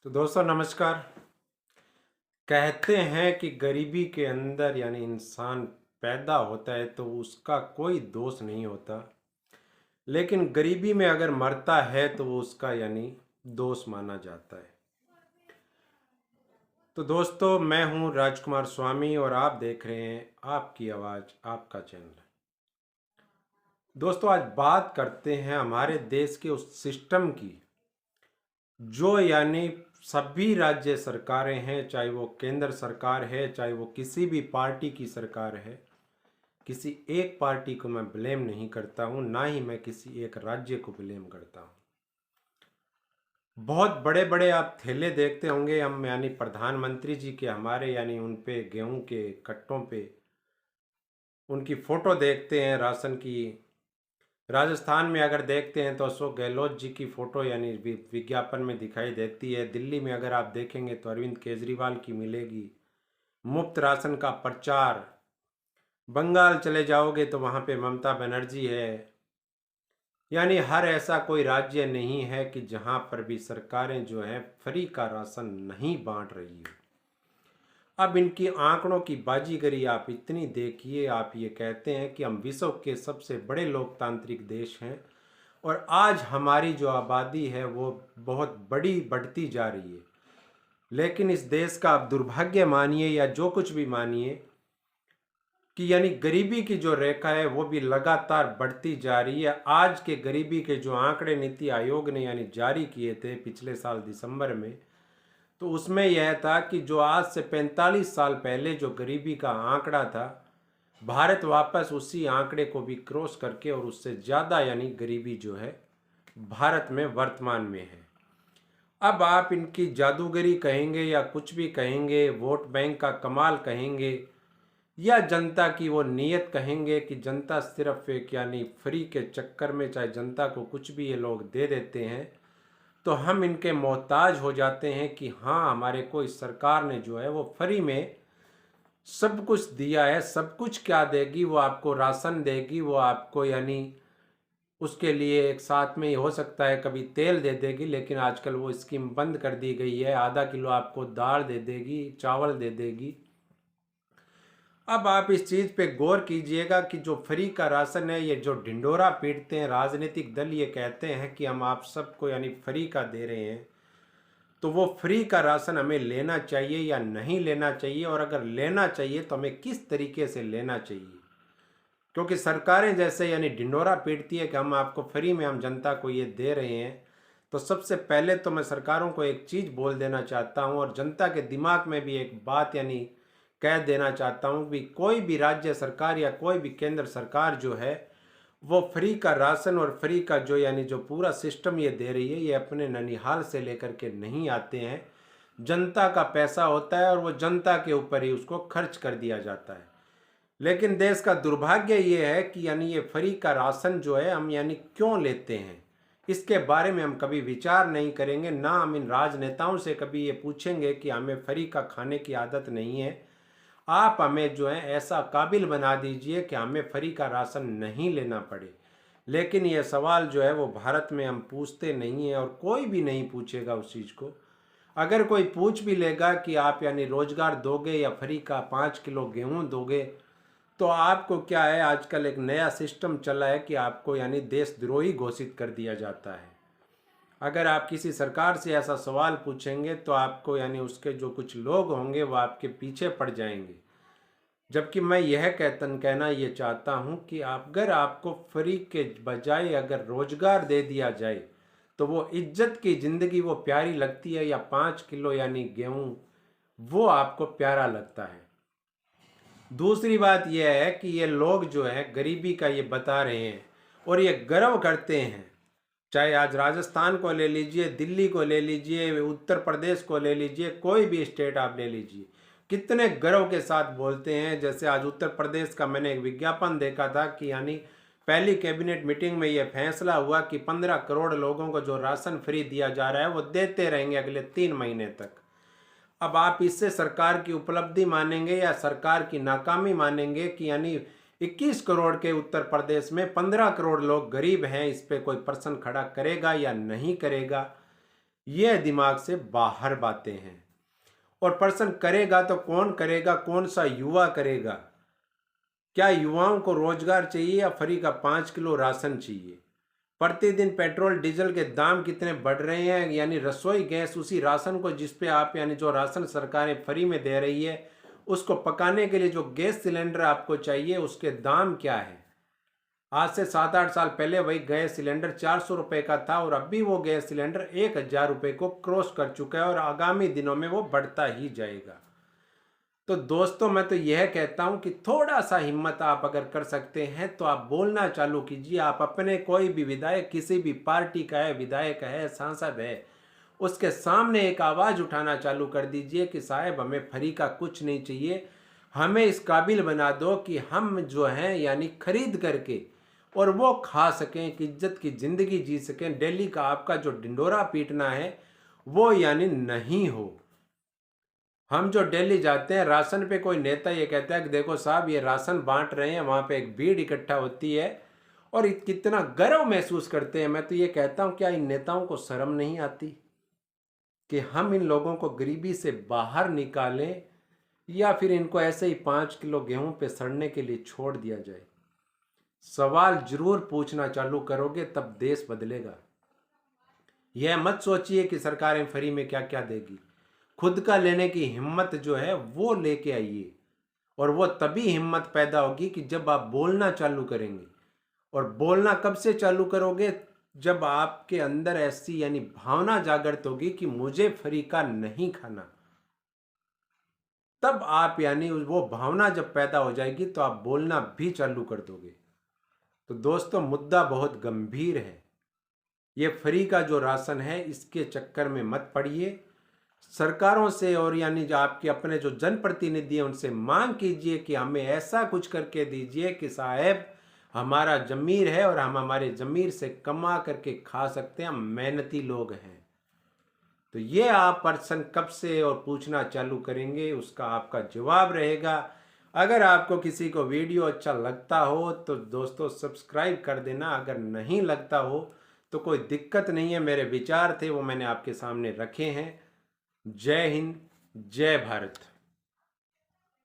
तो दोस्तों नमस्कार। कहते हैं कि गरीबी के अंदर इंसान पैदा होता है तो उसका कोई दोष नहीं होता, लेकिन गरीबी में अगर मरता है तो वो उसका दोष माना जाता है। तो दोस्तों मैं हूं राजकुमार स्वामी और आप देख रहे हैं आपकी आवाज़ आपका चैनल। दोस्तों आज बात करते हैं हमारे देश के उस सिस्टम की जो सभी राज्य सरकारें हैं, चाहे वो केंद्र सरकार है, चाहे वो किसी भी पार्टी की सरकार है। किसी एक पार्टी को मैं ब्लेम नहीं करता हूँ, ना ही मैं किसी एक राज्य को ब्लेम करता हूँ। बहुत बड़े बड़े आप ठेले देखते होंगे, हम प्रधानमंत्री जी के हमारे उन पे गेहूं के कट्टों पे उनकी फ़ोटो देखते हैं राशन की। राजस्थान में अगर देखते हैं तो अशोक गहलोत जी की फ़ोटो विज्ञापन में दिखाई देती है। दिल्ली में अगर आप देखेंगे तो अरविंद केजरीवाल की मिलेगी। मुफ्त राशन का प्रचार। बंगाल चले जाओगे तो वहाँ पे ममता बनर्जी है। हर ऐसा कोई राज्य नहीं है कि जहाँ पर भी सरकारें जो हैं फ्री का राशन नहीं बांट रही है। अब इनकी आंकड़ों की बाजीगरी आप इतनी देखिए, आप ये कहते हैं कि हम विश्व के सबसे बड़े लोकतांत्रिक देश हैं और आज हमारी जो आबादी है वो बहुत बड़ी बढ़ती जा रही है। लेकिन इस देश का आप दुर्भाग्य मानिए या जो कुछ भी मानिए कि गरीबी की जो रेखा है वो भी लगातार बढ़ती जा रही है। आज के गरीबी के जो आंकड़े नीति आयोग ने जारी किए थे पिछले साल दिसंबर में, तो उसमें यह था कि जो आज से 45 साल पहले जो गरीबी का आंकड़ा था, भारत वापस उसी आंकड़े को भी क्रॉस करके और उससे ज़्यादा गरीबी जो है भारत में वर्तमान में है। अब आप इनकी जादूगरी कहेंगे या कुछ भी कहेंगे, वोट बैंक का कमाल कहेंगे या जनता की वो नीयत कहेंगे कि जनता सिर्फ एक फ्री के चक्कर में चाहे जनता को कुछ भी ये लोग दे देते हैं तो हम इनके मोहताज हो जाते हैं कि हाँ हमारे को इस सरकार ने जो है वो फ्री में सब कुछ दिया है। सब कुछ क्या देगी, वो आपको राशन देगी, वो आपको उसके लिए एक साथ में ही हो सकता है कभी तेल दे देगी, लेकिन आजकल वो स्कीम बंद कर दी गई है। आधा किलो आपको दाल दे देगी, चावल दे देगी। अब आप इस चीज़ पे गौर कीजिएगा कि जो फ्री का राशन है, ये जो ढिंडोरा पीटते हैं राजनीतिक दल, ये कहते हैं कि हम आप सबको फ्री का दे रहे हैं, तो वो फ्री का राशन हमें लेना चाहिए या नहीं लेना चाहिए, और अगर लेना चाहिए तो हमें किस तरीके से लेना चाहिए। क्योंकि सरकारें जैसे ढिंडोरा पीटती है कि हम आपको फ्री में हम जनता को ये दे रहे हैं, तो सबसे पहले तो मैं सरकारों को एक चीज़ बोल देना चाहता हूँ और जनता के दिमाग में भी एक बात कह देना चाहता हूँ कि कोई भी राज्य सरकार या कोई भी केंद्र सरकार जो है वो फ्री का राशन और फ्री का जो पूरा सिस्टम ये दे रही है, ये अपने ननिहाल से लेकर के नहीं आते हैं। जनता का पैसा होता है और वो जनता के ऊपर ही उसको खर्च कर दिया जाता है। लेकिन देश का दुर्भाग्य ये है कि ये फ्री का राशन जो है हम क्यों लेते हैं, इसके बारे में हम कभी विचार नहीं करेंगे। ना हम इन राजनेताओं से कभी ये पूछेंगे कि हमें फ्री का खाने की आदत नहीं है, आप हमें जो है ऐसा काबिल बना दीजिए कि हमें फ्री का राशन नहीं लेना पड़े। लेकिन ये सवाल जो है वो भारत में हम पूछते नहीं हैं और कोई भी नहीं पूछेगा उस चीज़ को। अगर कोई पूछ भी लेगा कि आप रोजगार दोगे या फ्री का 5 किलो गेहूँ दोगे, तो आपको क्या है, आजकल एक नया सिस्टम चला है कि आपको देशद्रोही घोषित कर दिया जाता है। अगर आप किसी सरकार से ऐसा सवाल पूछेंगे तो आपको उसके जो कुछ लोग होंगे वो आपके पीछे पड़ जाएंगे। जबकि मैं यह कहना ये चाहता हूँ कि अगर आपको फ्री के बजाय अगर रोजगार दे दिया जाए तो वो इज्जत की ज़िंदगी वो प्यारी लगती है, या 5 किलो गेहूँ वो आपको प्यारा लगता है। दूसरी बात यह है कि ये लोग जो है गरीबी का ये बता रहे हैं और ये गर्व करते हैं। चाहे आज राजस्थान को ले लीजिए, दिल्ली को ले लीजिए, उत्तर प्रदेश को ले लीजिए, कोई भी स्टेट आप ले लीजिए, कितने गर्व के साथ बोलते हैं। जैसे आज उत्तर प्रदेश का मैंने एक विज्ञापन देखा था कि पहली कैबिनेट मीटिंग में यह फैसला हुआ कि 15 करोड़ लोगों को जो राशन फ्री दिया जा रहा है वो देते रहेंगे अगले 3 महीने तक। अब आप इससे सरकार की उपलब्धि मानेंगे या सरकार की नाकामी मानेंगे कि 21 करोड़ के उत्तर प्रदेश में 15 करोड़ लोग गरीब हैं, इस पे कोई प्रश्न खड़ा करेगा या नहीं करेगा। ये दिमाग से बाहर बातें हैं। और पर्सन करेगा तो कौन करेगा, कौन सा युवा करेगा? क्या युवाओं को रोजगार चाहिए या फ्री का 5 किलो राशन चाहिए? प्रतिदिन पेट्रोल डीजल के दाम कितने बढ़ रहे हैं, यानी रसोई गैस उसी राशन को जिस पे आप यानी जो राशन सरकारें फ्री में दे रही है उसको पकाने के लिए जो गैस सिलेंडर आपको चाहिए उसके दाम क्या है? आज से 7-8 साल पहले वही गैस सिलेंडर 400 रुपये का था और अभी वो गैस सिलेंडर 1000 रुपये को क्रॉस कर चुका है और आगामी दिनों में वो बढ़ता ही जाएगा। तो दोस्तों मैं तो यह कहता हूं कि थोड़ा सा हिम्मत आप अगर कर सकते हैं तो आप बोलना चालू कीजिए। आप अपने कोई भी विधायक, किसी भी पार्टी का है, विधायक है, सांसद है, उसके सामने एक आवाज़ उठाना चालू कर दीजिए कि साहब हमें फ्री का कुछ नहीं चाहिए, हमें इस काबिल बना दो कि हम जो हैं यानी खरीद करके और वो खा सकें, कि इज्जत की ज़िंदगी जी सकें। दिल्ली का आपका जो ढिंडोरा पीटना है वो यानी नहीं हो। हम जो दिल्ली जाते हैं, राशन पे कोई नेता ये कहता है कि देखो साहब ये राशन बांट रहे हैं, वहाँ पे एक भीड़ इकट्ठा होती है और कितना गर्व महसूस करते हैं। मैं तो ये कहता हूँ क्या इन नेताओं को शर्म नहीं आती कि हम इन लोगों को गरीबी से बाहर निकालें या फिर इनको ऐसे ही 5 किलो गेहूं पे सड़ने के लिए छोड़ दिया जाए? सवाल जरूर पूछना चालू करोगे तब देश बदलेगा। यह मत सोचिए कि सरकारें फ्री में क्या क्या देगी। खुद का लेने की हिम्मत जो है वो लेके आइए और वो तभी हिम्मत पैदा होगी कि जब आप बोलना चालू करेंगे। और बोलना कब से चालू करोगे? जब आपके अंदर ऐसी यानी भावना जागृत होगी कि मुझे फ्री का नहीं खाना। तब आप यानी वो भावना जब पैदा हो जाएगी तो आप बोलना भी चालू कर दोगे। तो दोस्तों मुद्दा बहुत गंभीर है। ये फ्री का जो राशन है इसके चक्कर में मत पड़िए। सरकारों से और यानी जो आपके अपने जो जनप्रतिनिधि हैं उनसे मांग कीजिए कि हमें ऐसा कुछ करके दीजिए कि साहब हमारा जमीर है और हम हमारे जमीर से कमा करके खा सकते हैं, हम मेहनती लोग हैं। तो ये आप पर्सन कब से और पूछना चालू करेंगे उसका आपका जवाब रहेगा। अगर आपको किसी को वीडियो अच्छा लगता हो तो दोस्तों सब्सक्राइब कर देना, अगर नहीं लगता हो तो कोई दिक्कत नहीं है। मेरे विचार थे वो मैंने आपके सामने रखे हैं। जय हिंद, जय भारत।